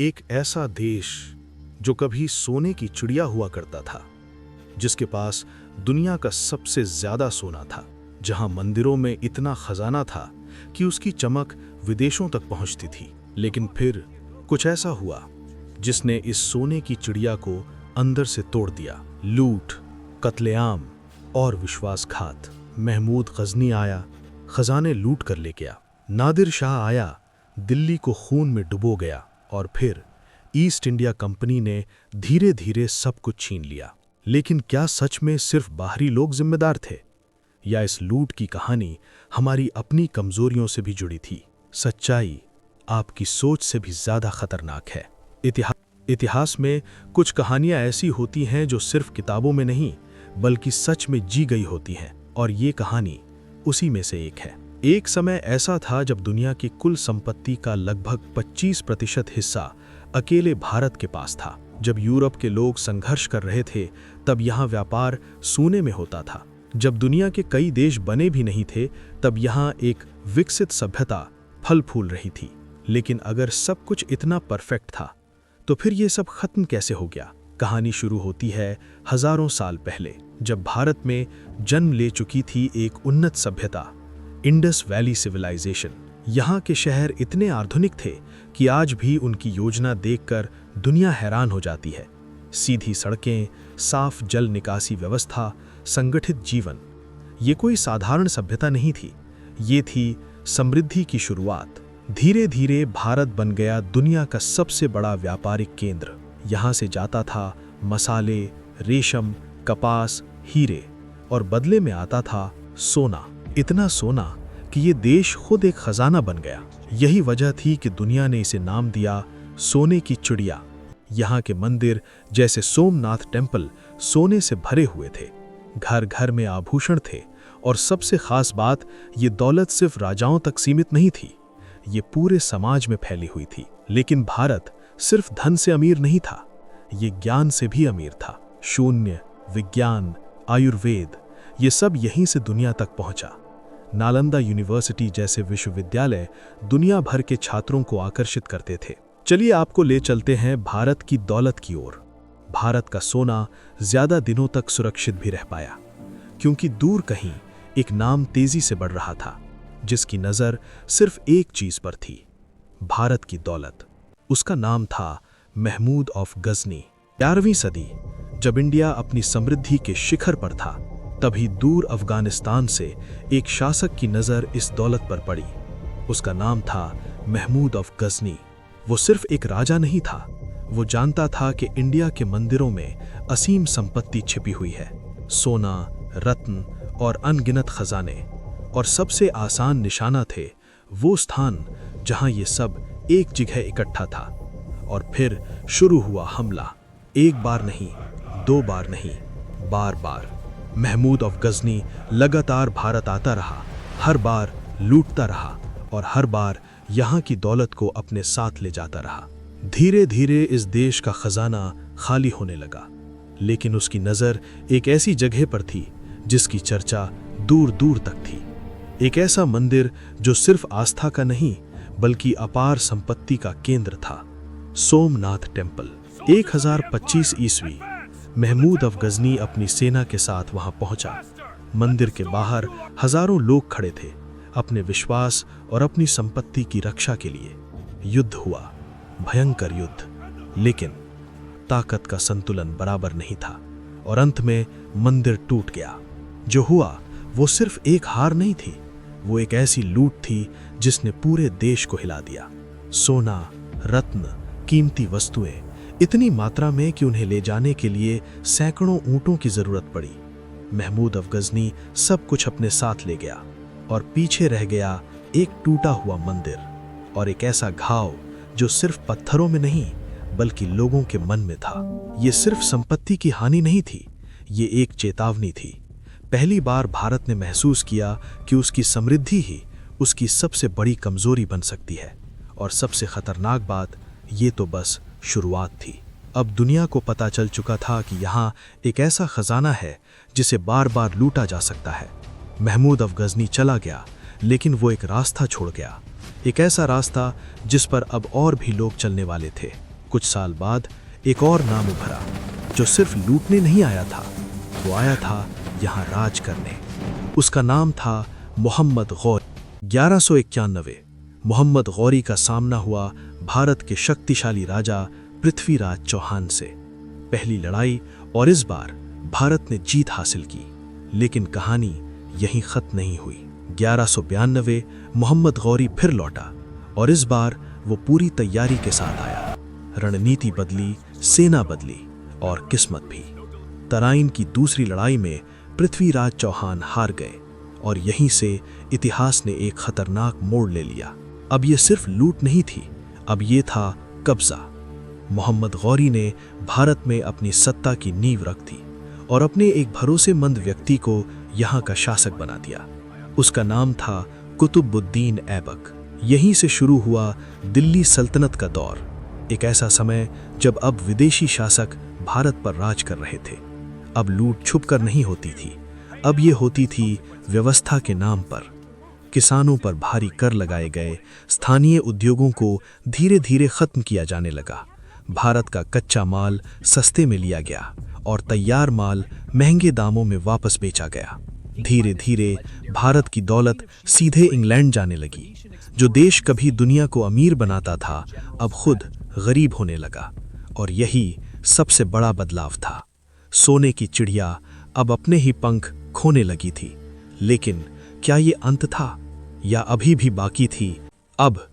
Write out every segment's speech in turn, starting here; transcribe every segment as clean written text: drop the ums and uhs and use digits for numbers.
एक ऐसा देश जो कभी सोने की चिड़िया हुआ करता था, जिसके पास दुनिया का सबसे ज्यादा सोना था, जहां मंदिरों में इतना खजाना था कि उसकी चमक विदेशों तक पहुंचती थी। लेकिन फिर कुछ ऐसा हुआ जिसने इस सोने की चिड़िया को अंदर से तोड़ दिया। लूट, कत्लेआम और विश्वासघात। महमूद गजनी आया, खजाने लूट कर ले गया। नादिर शाह आया, दिल्ली को खून में डुबो गया। और फिर ईस्ट इंडिया कंपनी ने धीरे धीरे सब कुछ छीन लिया। लेकिन क्या सच में सिर्फ बाहरी लोग जिम्मेदार थे, या इस लूट की कहानी हमारी अपनी कमजोरियों से भी जुड़ी थी? सच्चाई आपकी सोच से भी ज्यादा खतरनाक है। इतिहास में कुछ कहानियां ऐसी होती हैं जो सिर्फ किताबों में नहीं बल्कि सच में जी गई होती हैं, और ये कहानी उसी में से एक है। एक समय ऐसा था जब दुनिया की कुल संपत्ति का लगभग 25% हिस्सा अकेले भारत के पास था। जब यूरोप के लोग संघर्ष कर रहे थे, तब यहाँ व्यापार सोने में होता था। जब दुनिया के कई देश बने भी नहीं थे, तब यहाँ एक विकसित सभ्यता फल फूल रही थी। लेकिन अगर सब कुछ इतना परफेक्ट था, तो फिर ये सब खत्म कैसे हो गया? कहानी शुरू होती है हजारों साल पहले, जब भारत में जन्म ले चुकी थी एक उन्नत सभ्यता, इंडस वैली सिविलाइजेशन। यहाँ के शहर इतने आधुनिक थे कि आज भी उनकी योजना देखकर दुनिया हैरान हो जाती है। सीधी सड़कें, साफ जल निकासी व्यवस्था, संगठित जीवन। ये कोई साधारण सभ्यता नहीं थी, ये थी समृद्धि की शुरुआत। धीरे धीरे भारत बन गया दुनिया का सबसे बड़ा व्यापारिक केंद्र। यहाँ से जाता था मसाले, रेशम, कपास, हीरे, और बदले में आता था सोना। इतना सोना कि ये देश खुद एक खजाना बन गया। यही वजह थी कि दुनिया ने इसे नाम दिया सोने की चिड़िया। यहाँ के मंदिर जैसे सोमनाथ टेम्पल सोने से भरे हुए थे, घर घर में आभूषण थे, और सबसे खास बात, ये दौलत सिर्फ राजाओं तक सीमित नहीं थी, ये पूरे समाज में फैली हुई थी। लेकिन भारत सिर्फ धन से अमीर नहीं था, ये ज्ञान से भी अमीर था। शून्य, विज्ञान, आयुर्वेद, ये सब यहीं से दुनिया तक पहुंचा। नालंदा यूनिवर्सिटी जैसे विश्वविद्यालय दुनिया भर के छात्रों को आकर्षित करते थे। चलिए आपको ले चलते हैं भारत की दौलत की ओर। भारत का सोना ज्यादा दिनों तक सुरक्षित भी रह पाया, क्योंकि दूर कहीं एक नाम तेजी से बढ़ रहा था, जिसकी नजर सिर्फ एक चीज पर थी, भारत की दौलत। उसका नाम था महमूद ऑफ गजनी। 11वीं सदी, जब इंडिया अपनी समृद्धि के शिखर पर था, तभी दूर अफगानिस्तान से एक शासक की नजर इस दौलत पर पड़ी। उसका नाम था महमूद ऑफ गजनी। वो सिर्फ एक राजा नहीं था, वो जानता था कि इंडिया के मंदिरों में असीम संपत्ति छिपी हुई है, सोना, रत्न और अनगिनत खजाने। और सबसे आसान निशाना थे वो स्थान जहां ये सब एक जगह इकट्ठा था। और फिर शुरू हुआ हमला। एक बार नहीं, 2 बार नहीं, बार बार। महमूद ऑफ गजनी लगातार भारत आता रहा, हर बार लूटता रहा, और हर बार यहाँ की दौलत को अपने साथ ले जाता रहा। धीरे धीरे इस देश का खजाना खाली होने लगा, लेकिन उसकी नज़र एक ऐसी जगह पर थी जिसकी चर्चा दूर दूर तक थी। एक ऐसा मंदिर जो सिर्फ आस्था का नहीं बल्कि अपार संपत्ति का केंद्र था, सोमनाथ टेम्पल। 1025 ईस्वी महमूद ऑफ गजनी अपनी सेना के साथ वहां पहुंचा। मंदिर के बाहर हजारों लोग खड़े थे, अपने विश्वास और अपनी संपत्ति की रक्षा के लिए। युद्ध हुआ, भयंकर युद्ध, लेकिन ताकत का संतुलन बराबर नहीं था, और अंत में मंदिर टूट गया। जो हुआ वो सिर्फ एक हार नहीं थी, वो एक ऐसी लूट थी जिसने पूरे देश को हिला दिया। सोना, रत्न, कीमती वस्तुएं इतनी मात्रा में कि उन्हें ले जाने के लिए सैकड़ों ऊंटों की जरूरत पड़ी। महमूद ऑफ गजनी सब कुछ अपने साथ ले गया, और पीछे रह गया एक टूटा हुआ मंदिर और एक ऐसा घाव जो सिर्फ पत्थरों में नहीं बल्कि लोगों के मन में था। ये सिर्फ संपत्ति की हानि नहीं थी, ये एक चेतावनी थी। पहली बार भारत ने महसूस किया कि उसकी समृद्धि ही उसकी सबसे बड़ी कमजोरी बन सकती है। और सबसे खतरनाक बात, ये तो बस शुरुआत थी। अब दुनिया को पता चल चुका था कि यहाँ एक ऐसा खजाना है जिसे बार बार लूटा जा सकता है। महमूद ऑफ गजनी चला गया, लेकिन वो एक रास्ता छोड़ गया, एक ऐसा रास्ता जिस पर अब और भी लोग चलने वाले थे। कुछ साल बाद एक और नाम उभरा जो सिर्फ लूटने नहीं आया था, वो आया था यहाँ राज करने। उसका नाम था मोहम्मद गौरी। 1191 मोहम्मद गौरी का सामना हुआ भारत के शक्तिशाली राजा पृथ्वीराज चौहान से। पहली लड़ाई, और इस बार भारत ने जीत हासिल की। लेकिन कहानी यहीं खत्म नहीं हुई। 1192 मोहम्मद गौरी फिर लौटा और इस बार वो पूरी तैयारी के साथ आया। रणनीति बदली, सेना बदली और किस्मत भी। तराइन की दूसरी लड़ाई में पृथ्वीराज चौहान हार गए और यहीं से इतिहास ने एक खतरनाक मोड़ ले लिया। अब ये सिर्फ लूट नहीं थी, अब ये था कब्जा। मोहम्मद गौरी ने भारत में अपनी सत्ता की नींव रख दी और अपने एक भरोसेमंद व्यक्ति को यहाँ का शासक बना दिया। उसका नाम था कुतुबुद्दीन ऐबक। यहीं से शुरू हुआ दिल्ली सल्तनत का दौर, एक ऐसा समय जब अब विदेशी शासक भारत पर राज कर रहे थे। अब लूट छुपकर नहीं होती थी, अब ये होती थी व्यवस्था के नाम पर। किसानों पर भारी कर लगाए गए, स्थानीय उद्योगों को धीरे धीरे खत्म किया जाने लगा। भारत का कच्चा माल सस्ते में लिया गया और तैयार माल महंगे दामों में वापस बेचा गया। धीरे धीरे भारत की दौलत सीधे इंग्लैंड जाने लगी। जो देश कभी दुनिया को अमीर बनाता था, अब खुद गरीब होने लगा। और यही सबसे बड़ा बदलाव था। सोने की चिड़िया अब अपने ही पंख खोने लगी थी। लेकिन क्या ये अंत था या अभी भी बाकी थी? अब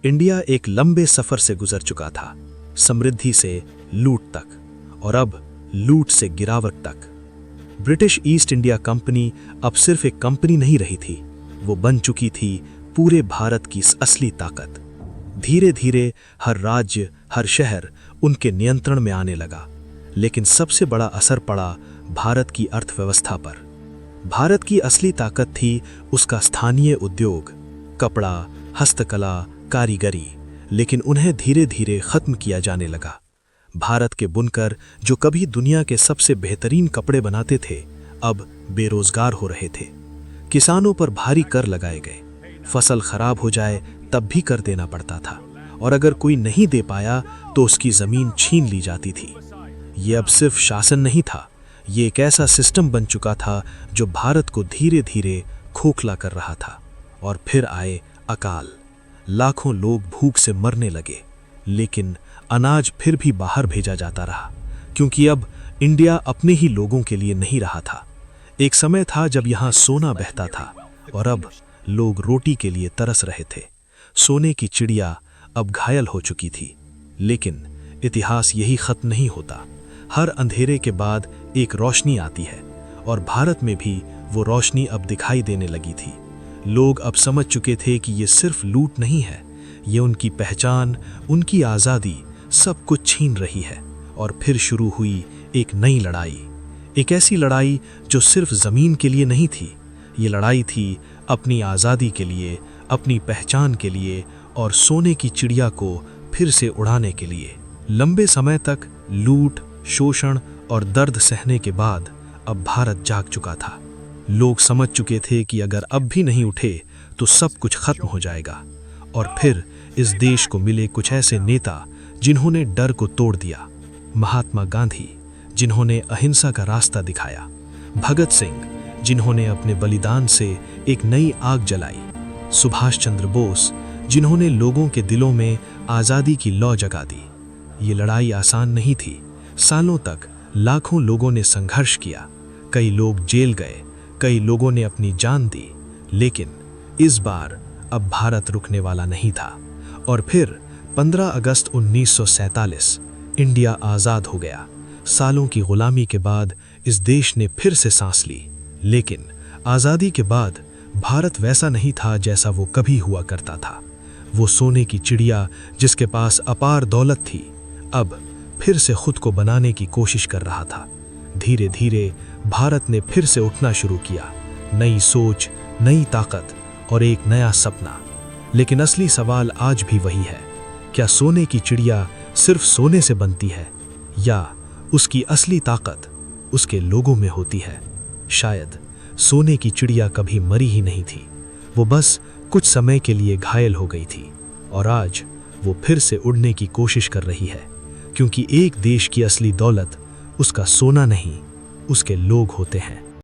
इंडिया एक लंबे सफर से गुजर चुका था, समृद्धि से लूट तक, और अब लूट से गिरावट तक। ब्रिटिश ईस्ट इंडिया कंपनी अब सिर्फ एक कंपनी नहीं रही थी, वो बन चुकी थी पूरे भारत की असली ताकत। धीरे धीरे हर राज्य, हर शहर उनके नियंत्रण में आने लगा। लेकिन सबसे बड़ा असर पड़ा भारत की अर्थव्यवस्था पर। भारत की असली ताकत थी उसका स्थानीय उद्योग, कपड़ा, हस्तकला, कारीगरी। लेकिन उन्हें धीरे धीरे खत्म किया जाने लगा। भारत के बुनकर जो कभी दुनिया के सबसे बेहतरीन कपड़े बनाते थे, अब बेरोजगार हो रहे थे। किसानों पर भारी कर लगाए गए। फसल खराब हो जाए तब भी कर देना पड़ता था, और अगर कोई नहीं दे पाया तो उसकी जमीन छीन ली जाती थी। ये अब सिर्फ शासन नहीं था, ये एक ऐसा सिस्टम बन चुका था जो भारत को धीरे धीरे खोखला कर रहा था। और फिर आए अकाल। लाखों लोग भूख से मरने लगे, लेकिन अनाज फिर भी बाहर भेजा जाता रहा, क्योंकि अब इंडिया अपने ही लोगों के लिए नहीं रहा था। एक समय था जब यहाँ सोना बहता था, और अब लोग रोटी के लिए तरस रहे थे। सोने की चिड़िया अब घायल हो चुकी थी। लेकिन इतिहास यही खत्म नहीं होता। हर अंधेरे के बाद एक रोशनी आती है, और भारत में भी वो रोशनी अब दिखाई देने लगी थी। लोग अब समझ चुके थे कि ये सिर्फ लूट नहीं है, ये उनकी पहचान, उनकी आज़ादी सब कुछ छीन रही है। और फिर शुरू हुई एक नई लड़ाई, एक ऐसी लड़ाई जो सिर्फ ज़मीन के लिए नहीं थी। ये लड़ाई थी अपनी आज़ादी के लिए, अपनी पहचान के लिए, और सोने की चिड़िया को फिर से उड़ाने के लिए। लंबे समय तक लूट, शोषण और दर्द सहने के बाद अब भारत जाग चुका था। लोग समझ चुके थे कि अगर अब भी नहीं उठे तो सब कुछ खत्म हो जाएगा। और फिर इस देश को मिले कुछ ऐसे नेता जिन्होंने डर को तोड़ दिया। महात्मा गांधी, जिन्होंने अहिंसा का रास्ता दिखाया। भगत सिंह, जिन्होंने अपने बलिदान से एक नई आग जलाई। सुभाष चंद्र बोस, जिन्होंने लोगों के दिलों में आज़ादी की लौ जगा दी। ये लड़ाई आसान नहीं थी। सालों तक लाखों लोगों ने संघर्ष किया। कई लोग जेल गए, कई लोगों ने अपनी जान दी। लेकिन इस बार अब भारत रुकने वाला नहीं था। और फिर 15 अगस्त 1947 इंडिया आज़ाद हो गया। सालों की गुलामी के बाद इस देश ने फिर से सांस ली। लेकिन आज़ादी के बाद भारत वैसा नहीं था जैसा वो कभी हुआ करता था। वो सोने की चिड़िया जिसके पास अपार दौलत थी, अब फिर से खुद को बनाने की कोशिश कर रहा था। धीरे धीरे भारत ने फिर से उठना शुरू किया। नई सोच, नई ताकत और एक नया सपना। लेकिन असली सवाल आज भी वही है, क्या सोने की चिड़िया सिर्फ सोने से बनती है, या उसकी असली ताकत उसके लोगों में होती है? शायद सोने की चिड़िया कभी मरी ही नहीं थी, वो बस कुछ समय के लिए घायल हो गई थी, और आज वो फिर से उड़ने की कोशिश कर रही है। क्योंकि एक देश की असली दौलत उसका सोना नहीं, उसके लोग होते हैं।